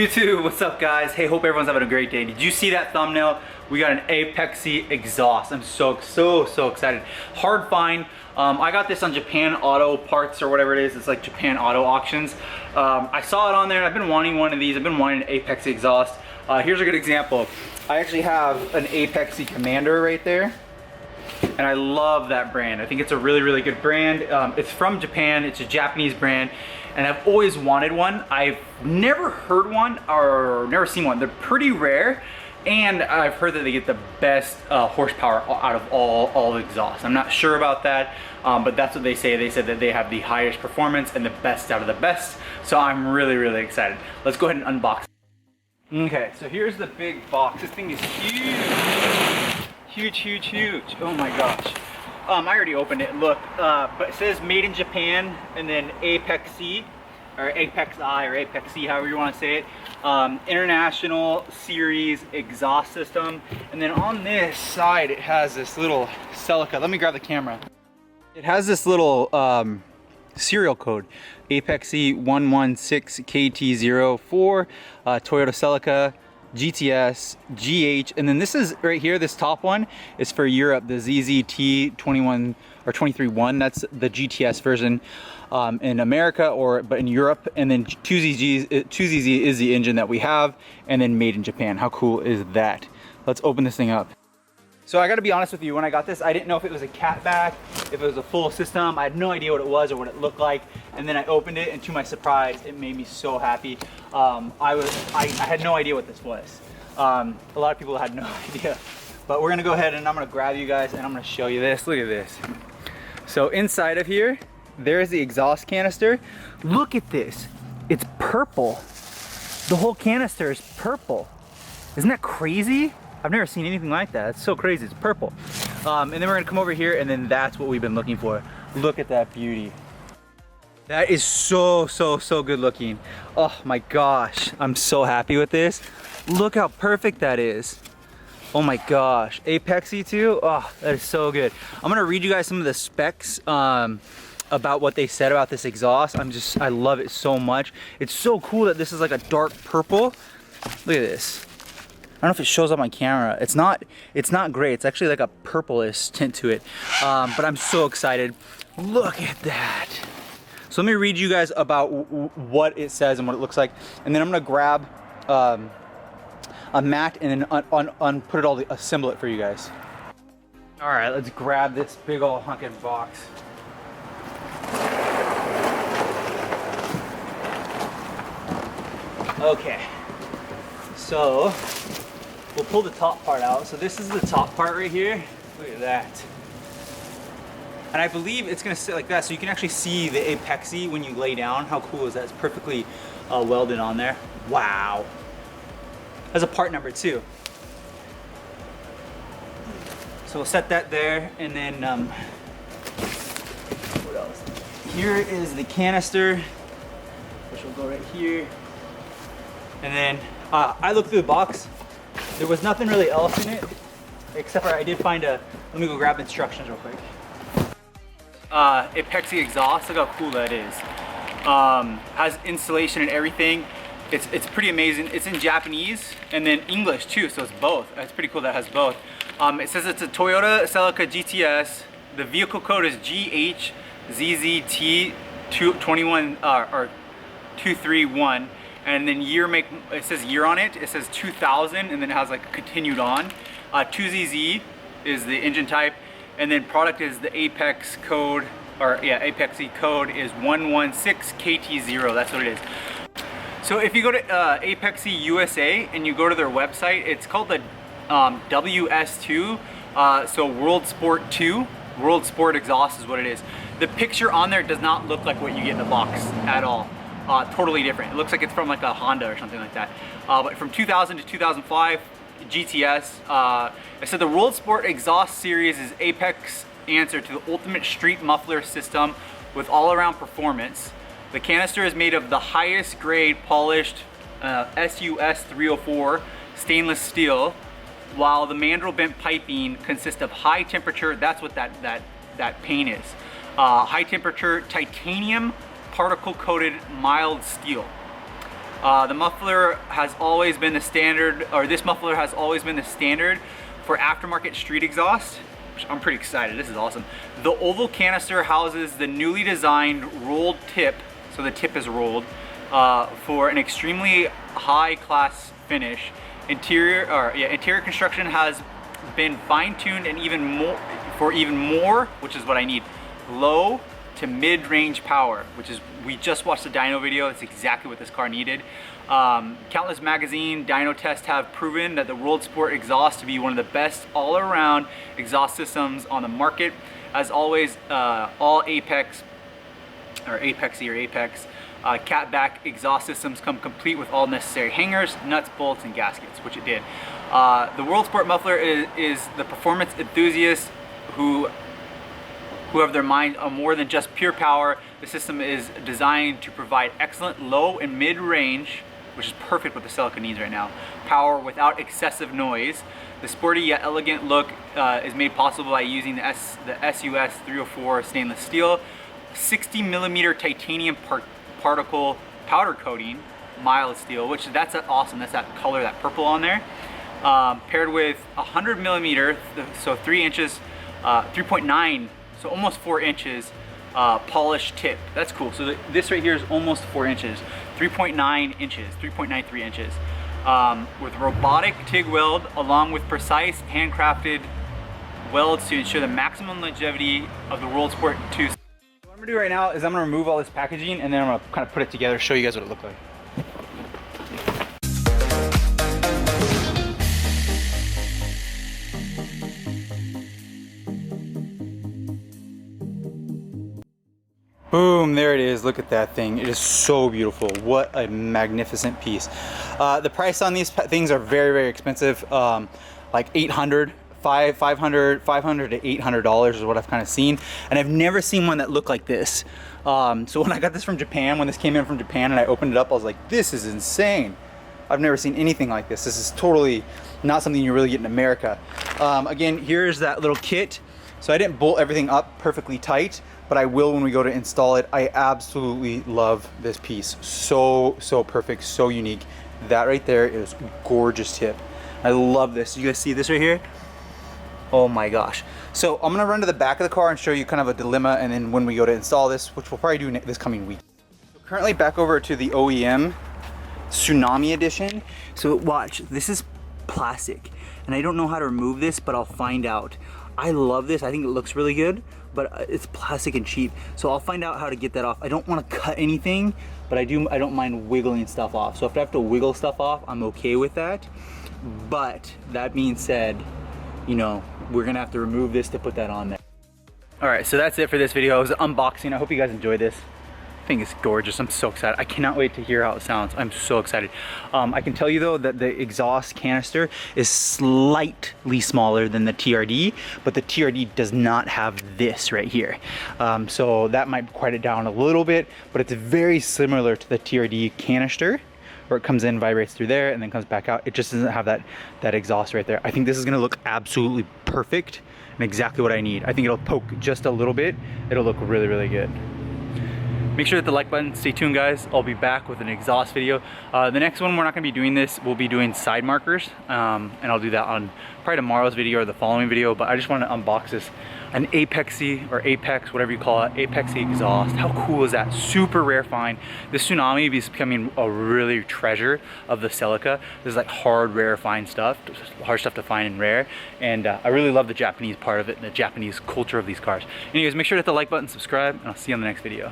YouTube, what's up guys? Hey, hope everyone's having a great day. Did you see that thumbnail? We got an APEXi exhaust. I'm so excited. Hard find. I got this on Japan Auto Parts or whatever it is. It's like Japan Auto Auctions. I saw it on there. I've been wanting one of these. I've been wanting an APEXi exhaust. Here's a good example. I actually have an APEXi Commander right there. And I love that brand. I think it's a really good brand. It's from Japan. It's a Japanese brand. And I've always wanted one. I've never heard one or never seen one. They're pretty rare. And I've heard that they get the best horsepower out of all exhausts. I'm not sure about that, but that's what they say. They said that they have the highest performance and the best out of the best. So I'm really excited. Let's go ahead and unbox it. Okay, so here's the big box. This thing is huge. Oh my gosh. I already opened it, look, but it says made in Japan and then APEXi or APEXi or APEXi, however you want to say it. International series exhaust system. And then on this side, it has this little Celica. Let me grab the camera. It has this little serial code, APEXi 116KT04, Toyota Celica, GTS, GH, and then this is right here, this top one is for Europe, the ZZT 21 or 23.1, that's the GTS version in America, but in Europe, and then 2ZZ is the engine that we have, and then made in Japan. How cool is that? Let's open this thing up. So I gotta be honest with you, when I got this, I didn't know if it was a catback, if it was a full system. I had no idea what it was or what it looked like. And then I opened it, and to my surprise, it made me so happy. I had no idea what this was. A lot of people had no idea. But we're gonna go ahead and I'm gonna grab you guys and I'm gonna show you this. Look at this. So inside of here, there's the exhaust canister. Look at this, it's purple. The whole canister is purple. Isn't that crazy? I've never seen anything like that. It's so crazy, it's purple. And then we're gonna come over here and then that's what we've been looking for. Look at that beauty. That is so good looking. Oh my gosh, I'm so happy with this. Look how perfect that is. Oh my gosh, APEXi too? Oh, that is so good. I'm gonna read you guys some of the specs about what they said about this exhaust. I love it so much. It's so cool that this is like a dark purple. Look at this. I don't know if it shows up on camera. It's not gray. It's actually like a purplish tint to it. But I'm so excited. Look at that. So let me read you guys about what it says and what it looks like. And then I'm gonna grab a mat and then put it all, assemble it for you guys. All right, let's grab this big old hunkin' box. Okay, so we'll pull the top part out. So this is the top part right here. Look at that. And I believe it's gonna sit like that, so you can actually see the APEXi when you lay down. How cool is that? It's perfectly welded on there. Wow. That's a part number 2. So we'll set that there, and then what else? Here is the canister, which will go right here. And then I looked through the box. There was nothing really else in it, except for I did find let me go grab instructions real quick. APEXi exhaust, look how cool that is. Has installation and everything. It's pretty amazing. It's in Japanese and then English too, so it's both. It's pretty cool that it has both. It says it's a Toyota Celica GTS. The vehicle code is GHZZT21 or 231. And then year, make, it says year on it. It says 2000, and then it has like continued on. 2ZZ is the engine type, and then product is the APEX code, or yeah, APEXi code is 116KT0. That's what it is. So if you go to APEXi USA and you go to their website, it's called the WS2. So World Sport 2. World Sport exhaust is what it is. The picture on there does not look like what you get in the box at all. Totally different. It looks like it's from like a Honda or something like that. But from 2000 to 2005, GTS. It said the World Sport Exhaust Series is APEX answer to the ultimate street muffler system with all-around performance. The canister is made of the highest grade polished SUS 304 stainless steel, while the mandrel bent piping consists of high temperature. That's what that paint is. High temperature titanium particle coated mild steel. The muffler has always been the standard, or this muffler has always been the standard for aftermarket street exhaust, which I'm pretty excited. This is awesome. The oval canister houses the newly designed rolled tip, so the tip is rolled, for an extremely high class finish. Interior construction has been fine-tuned and even more, which is what I need, low to mid-range power, which is, we just watched the dyno video. It's exactly what this car needed. Countless magazine dyno tests have proven that the World Sport exhaust to be one of the best all-around exhaust systems on the market. As always, all APEXi catback exhaust systems come complete with all necessary hangers, nuts, bolts, and gaskets, which it did. The World Sport muffler is the performance enthusiasts who have their mind on more than just pure power. The system is designed to provide excellent low and mid-range, which is perfect what the Celica needs right now, power without excessive noise. The sporty yet elegant look is made possible by using the SUS 304 stainless steel, 60mm titanium particle powder coating, mild steel, which that's awesome. That's that color, that purple on there. Paired with 100mm, so 3 inches, 3.9, so almost 4 inches polished tip. That's cool. So this right here is almost 4 inches, 3.9 inches, 3.93 inches, with robotic TIG weld along with precise handcrafted welds to ensure the maximum longevity of the World Sport 2. What I'm gonna do right now is I'm gonna remove all this packaging and then I'm gonna kind of put it together, show you guys what it looks like. Boom, there it is. Look at that thing. It is so beautiful. What a magnificent piece. The price on these things are very, very expensive. Like $500 to $800 is what I've kind of seen. And I've never seen one that looked like this. So when I got this from Japan, when this came in from Japan and I opened it up, I was like, this is insane. I've never seen anything like this. This is totally not something you really get in America. Again, here's that little kit. So I didn't bolt everything up perfectly tight, but I will when we go to install it. I absolutely love this piece. So perfect, so unique. That right there is gorgeous tip. I love this. You guys see this right here? Oh my gosh. So I'm gonna run to the back of the car and show you kind of a dilemma, and then when we go to install this, which we'll probably do this coming week. So currently back over to the OEM Tsunami Edition. So watch, this is plastic, and I don't know how to remove this, but I'll find out. I love this. I think it looks really good, but it's plastic and cheap. So I'll find out how to get that off. I don't want to cut anything, but I don't mind wiggling stuff off. So if I have to wiggle stuff off, I'm okay with that. But that being said, you know, we're gonna have to remove this to put that on there. All right, so that's it for this video. It was an unboxing. I hope you guys enjoyed this. I think it's gorgeous. I'm so excited. I cannot wait to hear how it sounds. I'm so excited. I can tell you though that the exhaust canister is slightly smaller than the TRD, but the TRD does not have this right here. So that might quiet it down a little bit, but it's very similar to the TRD canister, where it comes in, vibrates through there, and then comes back out. It just doesn't have that exhaust right there. I think this is gonna look absolutely perfect and exactly what I need. I think it'll poke just a little bit. It'll look really, really good. Make sure to hit the like button. Stay tuned, guys. I'll be back with an exhaust video. The next one, we're not gonna be doing this. We'll be doing side markers, and I'll do that on probably tomorrow's video or the following video, but I just wanna unbox this. An APEXi, or Apex, whatever you call it, APEXi exhaust. How cool is that? Super rare find. This Tsunami is becoming a really treasure of the Celica. This is like hard, rare find stuff, hard stuff to find and rare. And I really love the Japanese part of it, and the Japanese culture of these cars. Anyways, make sure to hit the like button, subscribe, and I'll see you on the next video.